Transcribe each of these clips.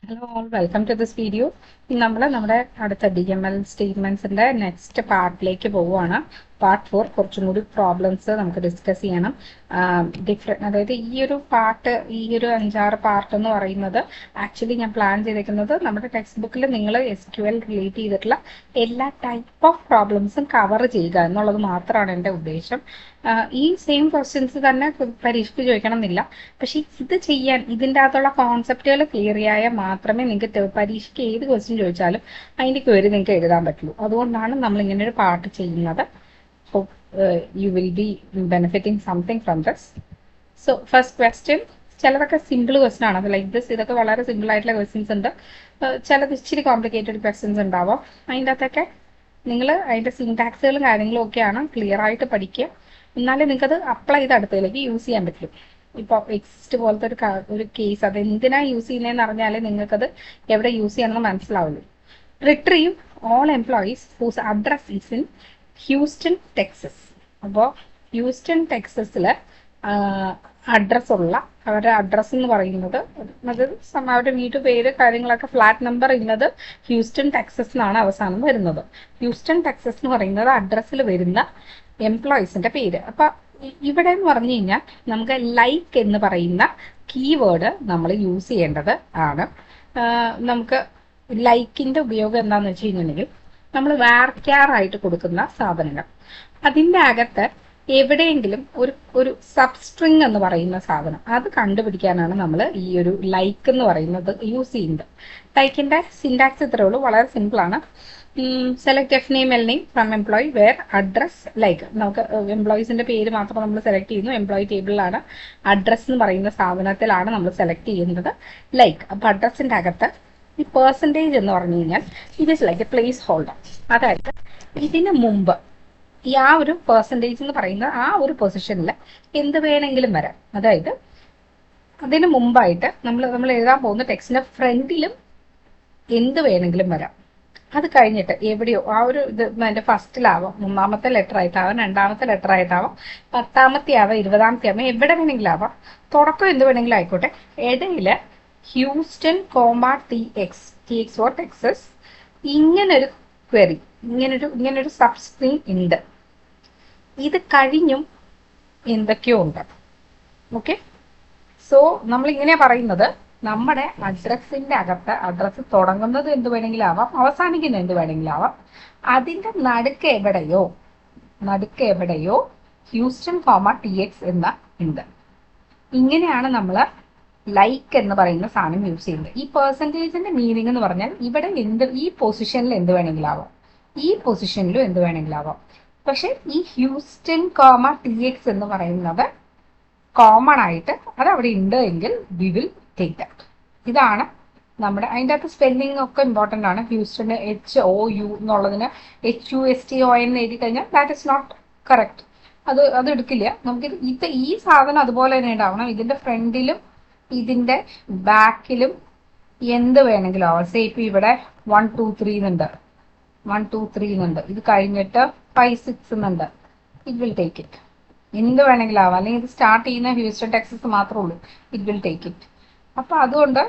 Hello all welcome to this video. നമ്മൾ നമ്മുടെ അടുത്ത DML സ്റ്റേറ്റ്മെന്റ്സിന്റെ നെക്സ്റ്റ് പാർട്ടിലേക്ക് പോവുകയാണ്. പാർട്ട് 4 കുറച്ചും കൂടി പ്രോബ്ലംസ് നമുക്ക് ഡിസ്കസ് ചെയ്യണം. അതായത് ഈ ഒരു പാർട്ട്, ഈ ഒരു 5-6 പാർട്ട് എന്ന് പറയുന്നത് ആക്ച്വലി ഞാൻ പ്ലാൻ ചെയ്തേക്കുന്നത് നമ്മുടെ ടെക്സ്റ്റ് ബുക്കിൽ നിങ്ങൾ SQL റിലേറ്റ് ചെയ്തിട്ടുള്ള എല്ലാ ടൈപ്പ് ഓഫ് പ്രോബ്ലംസും കവർ ചെയ്യുക എന്നുള്ളത് മാത്രമാണ് എൻ്റെ ഉദ്ദേശം. ഈ സെയിം ക്വസ്റ്റ്യൻസ് തന്നെ പരീക്ഷയ്ക്ക് ചോദിക്കണം എന്നില്ല. പക്ഷെ ഇത് ചെയ്യാൻ ഇതിൻ്റെ അകത്തുള്ള കോൺസെപ്റ്റുകൾ ക്ലിയർ ആയാൽ മാത്രമേ നിങ്ങൾക്ക് പരീക്ഷയ്ക്ക് ഏത് ക്വസ്റ്റ്യൻ ചോദിച്ചാലും അതിൻ്റെ ക്വയറി നിങ്ങൾക്ക് എഴുതാൻ പറ്റുള്ളൂ. അതുകൊണ്ടാണ് നമ്മൾ ഇങ്ങനെ ഒരു പാർട്ട് ചെയ്യുന്നത്. Hope you will be benefiting something from this. So first question, ചിലതൊക്കെ സിമ്പിൾ ക്വസ്റ്റ്യൻ ആണ്. ലൈക്ക് ദിസ്, ഇതൊക്കെ വളരെ സിമ്പിൾ ആയിട്ടുള്ള ക്വസ്റ്റ്യൻസ് ഉണ്ട്. ചിലത് ഇച്ചിരി കോംപ്ലിക്കേറ്റഡ് ക്വസ്റ്റ്യൻസ് ഉണ്ടാവാം. അതിൻ്റെ അകത്തൊക്കെ നിങ്ങൾ അതിൻ്റെ സിൻടാക്സുകളും കാര്യങ്ങളും ഒക്കെയാണ് ക്ലിയർ ആയിട്ട് പഠിക്കുക. എന്നാലേ നിങ്ങൾക്കത് അപ്ലൈ ചെയ്ത് അടുത്തതിലേക്ക് യൂസ് ചെയ്യാൻ പറ്റും. ഇപ്പോൾ എക്സിസ്റ്റ് പോലത്തെ ഒരു കേസ്, അത് എന്തിനാണ് യൂസ് ചെയ്യുന്നതെന്ന് അറിഞ്ഞാലേ നിങ്ങൾക്കത് എവിടെ യൂസ് ചെയ്യണമെന്ന് മനസ്സിലാവുള്ളൂ. Retrieve all employees whose address is in Houston Texas. അപ്പോൾ ഹ്യൂസ്റ്റൺ ടെക്സസിൽ അഡ്രസ് ഉള്ള അവരുടെ അഡ്രസ്സ് എന്ന് പറയുന്നത്, അത് അവരുടെ വീട്ടു പേര് കാര്യങ്ങളൊക്കെ ഫ്ലാറ്റ് നമ്പർ ഇന്നത് ഹ്യൂസ്റ്റൺ ടെക്സസ് എന്നാണ് അവസാനം വരുന്നത്. ഹ്യൂസ്റ്റൺ ടെക്സസ് എന്ന് പറയുന്നത് അഡ്രസ്സിൽ വരുന്ന എംപ്ലോയീസിന്റെ പേര്. അപ്പൊ ഇവിടെ എന്ന് പറഞ്ഞു കഴിഞ്ഞാൽ നമുക്ക് ലൈക്ക് എന്ന് പറയുന്ന കീവേഡ് നമ്മൾ യൂസ് ചെയ്യേണ്ടത് ആണ്. നമുക്ക് ലൈക്കിന്റെ ഉപയോഗം എന്താണെന്ന് വെച്ച് കഴിഞ്ഞിട്ടുണ്ടെങ്കിൽ, നമ്മൾ വാർക്കാറായിട്ട് കൊടുക്കുന്ന സാധനങ്ങൾ അതിൻ്റെ അകത്ത് എവിടെയെങ്കിലും ഒരു സബ്സ്ട്രിങ് എന്ന് പറയുന്ന സാധനം അത് കണ്ടുപിടിക്കാനാണ് നമ്മൾ ഈ ഒരു ലൈക്ക് എന്ന് പറയുന്നത് യൂസ് ചെയ്യുന്നത്. ലൈക്കിന്റെ സിൻടാക്സ് ഇത്രയേ ഉള്ളൂ, വളരെ സിമ്പിൾ ആണ്. Select F name L name from employee where address like. നമുക്ക് എംപ്ലോയീസിന്റെ പേര് മാത്രം നമ്മൾ സെലക്ട് ചെയ്യുന്നു. എംപ്ലോയി ടേബിളിലാണ് അഡ്രസ് എന്ന് പറയുന്ന സാധനത്തിലാണ് നമ്മൾ സെലക്ട് ചെയ്യുന്നത് ലൈക്ക്. അപ്പൊ അഡ്രസ്സിന്റെ അകത്ത് ഈ പെർസെൻറ്റേജ് എന്ന് പറഞ്ഞു കഴിഞ്ഞാൽ it is like A place holder. അതായത് ഇതിന് മുമ്പ് ഈ ആ ഒരു പെർസെൻറ്റേജ് എന്ന് പറയുന്ന ആ ഒരു പൊസിഷനിൽ എന്ത് വേണമെങ്കിലും വരാം. അതായത് അതിന് മുമ്പായിട്ട് നമ്മൾ എഴുതാൻ പോകുന്ന ടെക്സ്റ്റിന്റെ ഫ്രണ്ടിലും എന്ത് വേണമെങ്കിലും വരാം. അത് കഴിഞ്ഞിട്ട് എവിടെയോ ആ ഒരു ഇത് അതിന്റെ ഫസ്റ്റിലാവാം, 3ാമത്തെ ലെറ്റർ ആയിട്ടാവാം, 2ാമത്തെ ലെറ്റർ ആയിട്ടാവാം, 10ാമത്തെ ആവാം, 20ാമത്തെ ആവാം, എവിടെ വേണമെങ്കിലും ആവാം. തുടക്കം എന്ത് വേണമെങ്കിലും ആയിക്കോട്ടെ. ഇടയില് ഹ്യൂസ്റ്റൺ TX ഫോർ ടെക്സസ് ഇങ്ങനൊരു ക്വറി, ഇങ്ങനൊരു സബ്സ്ക്രീൻ ഉണ്ട്. ഇത് കഴിഞ്ഞും എന്തൊക്കെയോ ഉണ്ട്. ഓക്കെ, സോ നമ്മൾ ഇങ്ങനെയാ പറയുന്നത്, നമ്മുടെ അഡ്രസ്സിന്റെ അകത്ത് അഡ്രസ്സ് തുടങ്ങുന്നത് എന്ത് വേണമെങ്കിലും ആവാം, അവസാനിക്കുന്നത് എന്ത് വേണമെങ്കിലും ആവാം. അതിന്റെ നടുക്ക് എവിടെയോ ഹ്യൂസ്റ്റൺ TX എന്ന ഉണ്ട്. ഇങ്ങനെയാണ് നമ്മൾ ലൈക്ക് എന്ന് പറയുന്ന സാധനം യൂസ് ചെയ്യുന്നത്. ഈ പെർസെൻറ്റേജിന്റെ മീനിങ് എന്ന് പറഞ്ഞാൽ ഇവിടെ ഈ പൊസിഷനിൽ എന്ത് വേണമെങ്കിലും ആവാം, ഈ പൊസിഷനിലും എന്ത് വേണമെങ്കിലും ആവാം. പക്ഷെ ഈ ഹ്യൂസ്റ്റൺ TX എന്ന് പറയുന്നത് കോമൺ ആയിട്ട് അത് അവിടെ ഉണ്ട് എങ്കിൽ വി വിൽ ടേക്ക് ദാറ്റ്. ഇതാണ് നമ്മുടെ അതിൻ്റെ അകത്ത് സ്പെല്ലിംഗ് ഒക്കെ ഇമ്പോർട്ടൻ്റ് ആണ്. ഹ്യൂസ്റ്റണ് HOU എന്നുള്ളതിന് HUSTON എഴുതി കഴിഞ്ഞാൽ ദാറ്റ് ഇസ് നോട്ട് കറക്റ്റ്. അത് എടുക്കില്ല. നമുക്ക് ഈ സാധനം അതുപോലെ തന്നെ ഉണ്ടാവണം. ഇതിന്റെ ഫ്രണ്ടിലും ഇതിന്റെ ബാക്കിലും എന്ത് വേണമെങ്കിലും ആവാം. സേ ഇപ്പൊ ഇവിടെ 1 2 3 എന്നുണ്ട്, 1 2 3 എന്നുണ്ട്. ഇത് കഴിഞ്ഞിട്ട് 5 6 എന്നുണ്ട്. It will take it. എന്ത് വേണമെങ്കിലും ആവാം. അല്ലെങ്കിൽ ഇത് സ്റ്റാർട്ട് ചെയ്യുന്ന ഹ്യൂസ്റ്റൺ ടെക്സസ് മാത്രമേ ഉള്ളൂ, ഇറ്റ് വിൽ ടേക്ക് ഇറ്റ്. അപ്പൊ അതുകൊണ്ട്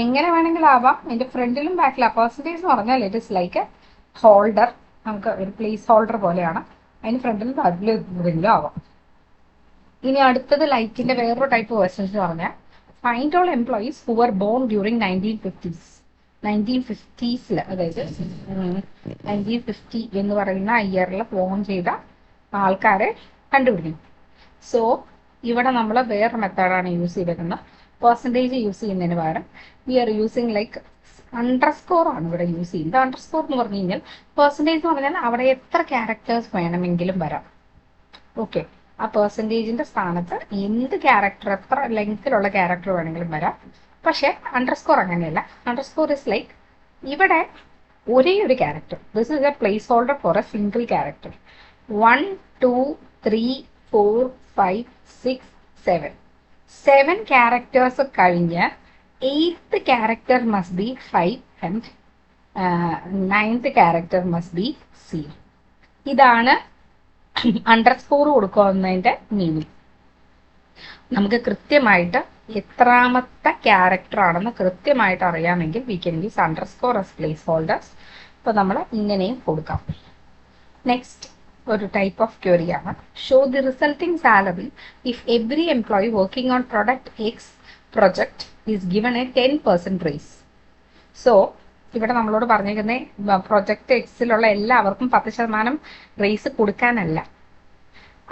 എങ്ങനെ വേണമെങ്കിലും ആവാം. അതിന്റെ ഫ്രണ്ടിലും ബാക്കിലും പെർസെൻറ്റേജ് എന്ന് പറഞ്ഞാൽ it is like A holder. നമുക്ക് ഒരു പ്ലേസ് ഹോൾഡർ പോലെയാണ്. അതിന് ഫ്രണ്ടിലും ബാക്കിലും എന്തെങ്കിലും ആവാം. ഇനി അടുത്തത് ലൈക്കിന്റെ വേറൊരു ടൈപ്പ് ക്വസ്റ്റ്യൻസ് എന്ന് പറഞ്ഞാൽ, find all employees who were born during 1950s, അതായത് 1950 എന്ന് പറയുന്ന ഇയറിൽ ബോൺ ചെയ്ത ആൾക്കാരെ കണ്ടുപിടിക്കണം. സോ ഇവിടെ നമ്മൾ വേറെ മെത്തേഡാണ് യൂസ് ചെയ്തിരിക്കുന്നത്. പെർസെൻറ്റേജ് യൂസ് ചെയ്യുന്നതിന് പകരം we are using like underscore ആണ് ഇവിടെ യൂസ് ചെയ്യുന്നത്. അണ്ടർസ്കോർ എന്ന് പറഞ്ഞു കഴിഞ്ഞാൽ പെർസെൻറ്റേജ് എന്ന് പറഞ്ഞാൽ അവിടെ എത്ര ക്യാരക്ടേഴ്സ് വേണമെങ്കിലും വരാം. ഓക്കെ, ആ പെർസെൻറ്റേജിന്റെ സ്ഥാനത്ത് എന്ത് ക്യാരക്ടർ, എത്ര ലെങ്ത്തിലുള്ള ക്യാരക്ടർ വേണമെങ്കിലും വരാം. പക്ഷെ അണ്ടർസ്കോർ അങ്ങനെയല്ല. അണ്ടർസ്കോർ ഇസ് ലൈക്ക് ഇവിടെ ഒരേ ഒരു character. This is a placeholder for a single character. 1 2 3 4 5 6 7 characters കഴിഞ്ഞ് 8th character must be 5 and 9th character must be 0. ഇതാണ് അണ്ടർസ്കോർ കൊടുക്കുന്നതിന്റെ മീനിങ്. നമുക്ക് കൃത്യമായിട്ട് എത്രാമത്തെ ക്യാരക്ടർ ആണെന്ന് കൃത്യമായിട്ട് അറിയാമെങ്കിൽ we can use underscore as placeholders. അപ്പോൾ നമ്മൾ ഇങ്ങനെയും കൊടുക്കാം. നെക്സ്റ്റ് ഒരു ടൈപ്പ് ഓഫ് ക്വറി ആണ്, show the resulting salary if every employee working on product X project is given a 10% raise. So ഇവിടെ നമ്മളോട് പറഞ്ഞിരിക്കുന്നത് പ്രൊജക്ട് എക്സിലുള്ള എല്ലാവർക്കും 10% റേസ് കൊടുക്കാനല്ല,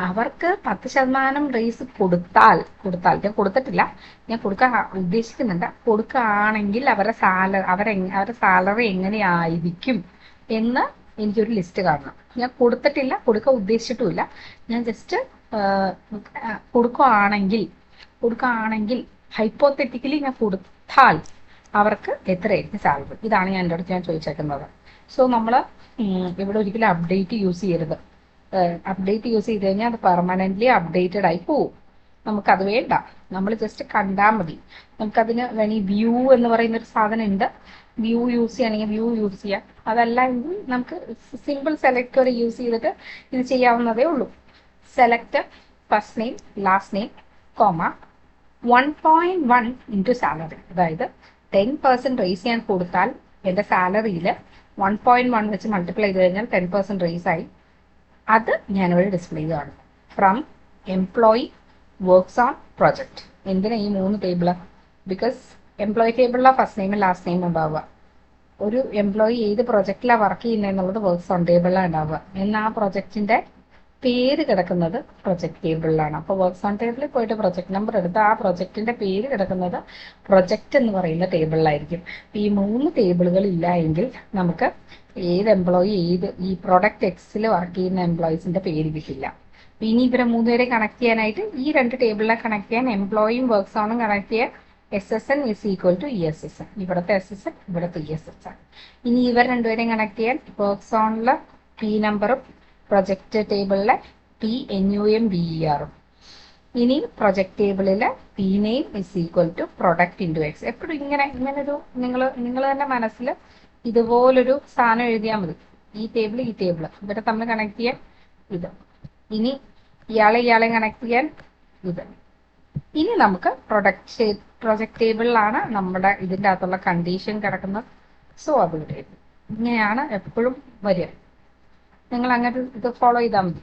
അവർക്ക് 10% റേസ് കൊടുത്താൽ ഞാൻ കൊടുത്തിട്ടില്ല, ഞാൻ കൊടുക്കാൻ ഉദ്ദേശിക്കുന്നുണ്ട്, കൊടുക്കുകയാണെങ്കിൽ അവരുടെ സാലറി എങ്ങനെയായിരിക്കും എന്ന് എനിക്കൊരു ലിസ്റ്റ് കാണണം. ഞാൻ കൊടുത്തിട്ടില്ല, കൊടുക്കാൻ ഉദ്ദേശിച്ചിട്ടുമില്ല, ഞാൻ ജസ്റ്റ് കൊടുക്കുകയാണെങ്കിൽ ഹൈപ്പോത്തറ്റിക്കലി ഞാൻ കൊടുത്താൽ അവർക്ക് എത്രയായിരിക്കും സാലറി, ഇതാണ് ഞാൻ എൻ്റെ അടുത്ത് ഞാൻ ചോദിച്ചേക്കുന്നത്. സോ നമ്മൾ ഇവിടെ ഒരിക്കലും അപ്ഡേറ്റ് യൂസ് ചെയ്യരുത്. അപ്ഡേറ്റ് യൂസ് ചെയ്ത് കഴിഞ്ഞാൽ അത് പെർമനൻ്റ്ലി അപ്ഡേറ്റഡ് ആയി പോവും. നമുക്കത് വേണ്ട, നമ്മൾ ജസ്റ്റ് കണ്ടാൽ മതി. നമുക്കതിന് വേണമെങ്കിൽ വ്യൂ എന്ന് പറയുന്ന ഒരു സാധനം ഉണ്ട്, വ്യൂ യൂസ് ചെയ്യണമെങ്കിൽ വ്യൂ യൂസ് ചെയ്യാം. അതല്ല എങ്കിൽ നമുക്ക് സിമ്പിൾ സെലക്ട് വരെ യൂസ് ചെയ്തിട്ട് ഇത് ചെയ്യാവുന്നതേ ഉള്ളൂ. Select first name last name comma 1.1 into salary. അതായത് 10% റേസ് ചെയ്യാൻ കൊടുത്താൽ എൻ്റെ സാലറിയിൽ 1.1 വെച്ച് മൾട്ടിപ്ലൈ ചെയ്ത് കഴിഞ്ഞാൽ 10% റേസ് ആയി. അത് ഞാനിവിടെ ഡിസ്പ്ലേ ചെയ്താണ്. From employee works on project. എന്തിനാ ഈ 3 ടേബിള്? ബിക്കോസ് എംപ്ലോയി ടേബിളിലാണ് ഫസ്റ്റ് നെയിമും ലാസ്റ്റ് നെയിമും ഉണ്ടാവുക. ഒരു എംപ്ലോയി ഏത് പ്രൊജക്റ്റിലാണ് വർക്ക് ചെയ്യുന്നത് എന്നുള്ളത് വർക്ക്സ് ഓൺ ടേബിളിലാണ് ഉണ്ടാവുക. എന്നാൽ ആ പ്രൊജക്റ്റിൻ്റെ പേര് കിടക്കുന്നത് പ്രൊജക്ട് ടേബിളിലാണ്. അപ്പോൾ വർക്ക്സ് ഓൺ ടേബിളിൽ പോയിട്ട് പ്രൊജക്ട് നമ്പർ എടുത്ത് ആ പ്രൊജക്റ്റിൻ്റെ പേര് കിടക്കുന്നത് പ്രൊജക്റ്റ് എന്ന് പറയുന്ന ടേബിളിലായിരിക്കും. ഈ 3 ടേബിളുകൾ ഇല്ല എങ്കിൽ നമുക്ക് ഏത് എംപ്ലോയി ഈ പ്രൊഡക്റ്റ് എക്സിൽ വർക്ക് ചെയ്യുന്ന എംപ്ലോയീസിൻ്റെ പേര് കിട്ടില്ല. ഇനി ഇവരെ 3 പേരെ കണക്ട് ചെയ്യാനായിട്ട് ഈ 2 ടേബിളിനെ കണക്ട് ചെയ്യാൻ എംപ്ലോയിയും വർക്ക്സ് ഓണും കണക്ട് ചെയ്യാൻ SSN is equal to ESSN. ഇവിടുത്തെ SSN ഇവിടുത്തെ ESSN. ഇനി ഇവർ 2 പേരെയും കണക്ട് ചെയ്യാൻ വർക്ക്സ് ഓണിലെ P നമ്പറും പ്രൊജക്റ്റ് ടേബിളിലെ PNUM BERും. ഇനി പ്രൊജക്ട് ടേബിളിലെ P name is equal to product into X. എപ്പോഴും ഇങ്ങനൊരു നിങ്ങൾ തന്നെ മനസ്സിൽ ഇതുപോലൊരു സാധനം എഴുതിയാൽ മതി. ഈ ടേബിൾ ഇവരെ തമ്മിൽ കണക്ട് ചെയ്യാൻ ഇത്, ഇനി ഇയാളെ കണക്ട് ചെയ്യാൻ ഇത്. ഇനി നമുക്ക് പ്രൊജക്ട് ടേബിളിലാണ് നമ്മുടെ ഇതിൻ്റെ അകത്തുള്ള കണ്ടീഷൻ കിടക്കുന്നത്. സോ അത് ഇങ്ങനെയാണ് എപ്പോഴും വരിക. നിങ്ങൾ അങ്ങനെ ഇത് ഫോളോ ചെയ്താൽ മതി.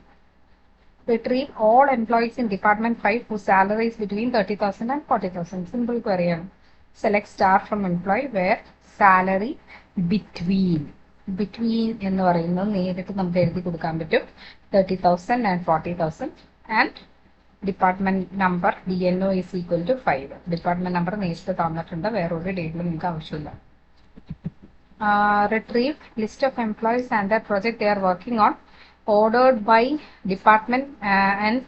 Retrieve all employees in Department 5 whose salary is between 30,000 and 40,000. Simple query ആണ്. Select star from employee where salary between എന്ന് പറയുന്നത് നേരിട്ട് നമുക്ക് എഴുതി കൊടുക്കാൻ പറ്റും. 30,000 and 40,000 and department number DNO is equal to 5. Department number നേരിട്ട് തന്നിട്ടുണ്ട്, വേറൊരു ഡേറ്റിൽ നിങ്ങൾക്ക് ആവശ്യമില്ല. Retrieve list of employees and their project they are working on, ordered by department and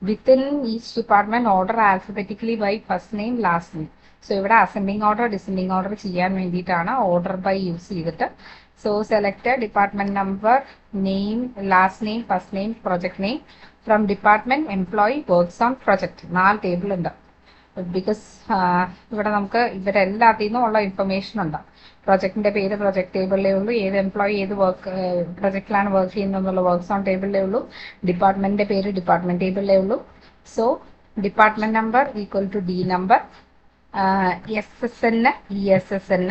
within each department order alphabetically by first name last name. So ഇവിടെ ascending order descending order ചെയ്യാൻ വേണ്ടിയിട്ടാണ് order by use ചെയ്തിട്ട്. So select department number, name, last name, first name, project name. From department employee works on project. 4 table ഉണ്ട്. Because ഇവിടെ നമുക്ക് ഇവരെല്ലാത്തിൽ നിന്നും ഉള്ള information ഉണ്ട്. പ്രൊജക്ടിന്റെ പേര് പ്രൊജക്ട് ടേബിളിലേ ഉള്ളൂ, ഏത് എംപ്ലോയി ഏത് പ്രൊജക്റ്റിലാണ് വർക്ക് ചെയ്യുന്നതെന്നുള്ള വർക്ക്സ് ഓൺ ടേബിളിലേ ഉള്ളൂ, ഡിപ്പാർട്ട്മെന്റിന്റെ പേര് ഡിപ്പാർട്ട്മെന്റ് ടേബിളിലേ ഉള്ളൂ. So department number equal to D number, SSN ESSN,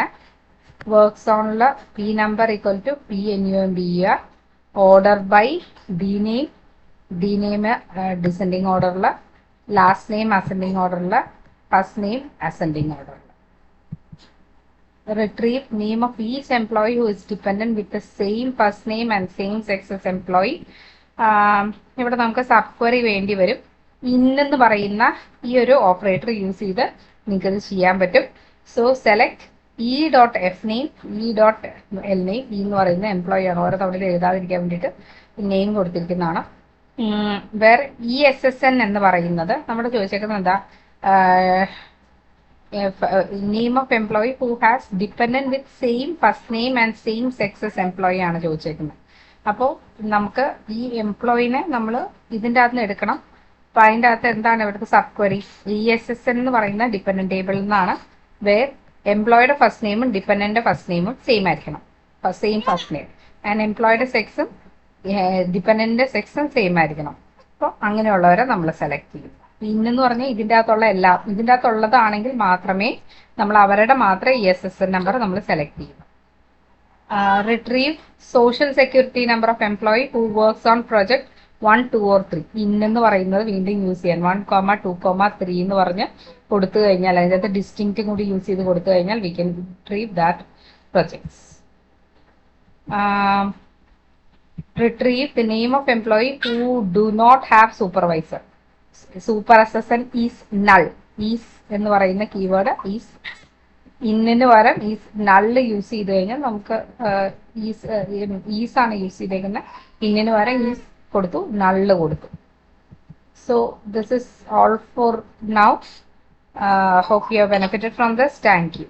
works ഓണിൽ P number equal to PNUM BER, order by D name descending ഓർഡറിൽ, ലാസ്റ്റ് നെയിം അസെൻഡിങ് ഓർഡറിൽ, ഫസ്റ്റ് നെയിം അസെൻഡിങ് ഓർഡറിൽ. Retrieve name of each employee who is dependent with the same first name and same sex as employee. ഇവിടെ നമുക്ക് sub query വേണ്ടി വരും. ഇന്നെന്ന് പറയുന്ന ഈ ഒരു ഓപ്പറേറ്റർ യൂസ് ചെയ്ത് നിങ്ങൾക്ക് ഇത് ചെയ്യാൻ പറ്റും. So select E.F name, E.L name. എന്ന് പറയുന്ന എംപ്ലോയി ആണ്, ഓരോ തവണ എഴുതാതിരിക്കാൻ വേണ്ടിയിട്ട് നെയിം കൊടുത്തിരിക്കുന്നതാണ്. വേറെ ESSN എന്ന് പറയുന്നത് നമ്മുടെ ചോദിച്ചേക്കുന്നത് എന്താ, name of employee who has dependent with same first name and same sex as employee ആണ് ചോദിച്ചേക്കുന്നത്. അപ്പോൾ നമുക്ക് ഈ എംപ്ലോയിനെ നമ്മൾ ഇതിൻ്റെ അകത്ത് നിന്ന് എടുക്കണം. അപ്പോൾ അതിൻ്റെ അകത്ത് എന്താണ് ഇവിടുത്തെ സബ് ക്വറി, ESSN എന്ന് പറയുന്ന ഡിപ്പെൻഡന്റ് ടേബിളിൽ നിന്നാണ്. വേർ എംപ്ലോയിയുടെ ഫസ്റ്റ് നെയിമും ഡിപ്പെൻഡന്റ് ഫസ്റ്റ് നെയിമും സെയിം ആയിരിക്കണം, സെയിം ഫസ്റ്റ് നെയിം, ആൻഡ് എംപ്ലോയിയുടെ സെക്സും ഡിപ്പെൻഡന്റ് സെക്സും സെയിം ആയിരിക്കണം. അപ്പോൾ അങ്ങനെയുള്ളവരെ നമ്മൾ സെലക്ട് ചെയ്യും. ഇന്നെന്ന് പറഞ്ഞാൽ ഇതിൻ്റെ അകത്തുള്ള എല്ലാം ഇതിൻ്റെ അകത്തുള്ളതാണെങ്കിൽ മാത്രമേ നമ്മൾ അവരുടെ മാത്രമേ ESSN നമ്പർ നമ്മൾ സെലക്ട് ചെയ്യൂ. Retrieve social security number of employee who works on project 1, 2 or 3. ഇന്നെന്ന് പറയുന്നത് വീണ്ടും യൂസ് ചെയ്യാൻ 1, 2, 3 എന്ന് പറഞ്ഞ് കൊടുത്തു കഴിഞ്ഞാൽ അതിനകത്ത് ഡിസ്റ്റിങ്ക്റ്റും കൂടി യൂസ് ചെയ്ത് കൊടുത്തു കഴിഞ്ഞാൽ we can retrieve that projects. Retrieve the name of employee who do not have supervisor. Super assistant is null. Is എന്ന് പറയുന്ന കീവേഡ് ഈസ് ഇന്നിന് പകരം ഈസ് നള്ള് യൂസ് ചെയ്ത് കഴിഞ്ഞാൽ നമുക്ക് ഈസ് ആണ് യൂസ് ചെയ്തേക്കുന്നത്. ഇന്നിന് പകരം ഈസ് കൊടുത്തു, നള്ള് കൊടുത്തു. So this is all for now. Hope you have benefited from this. Thank you.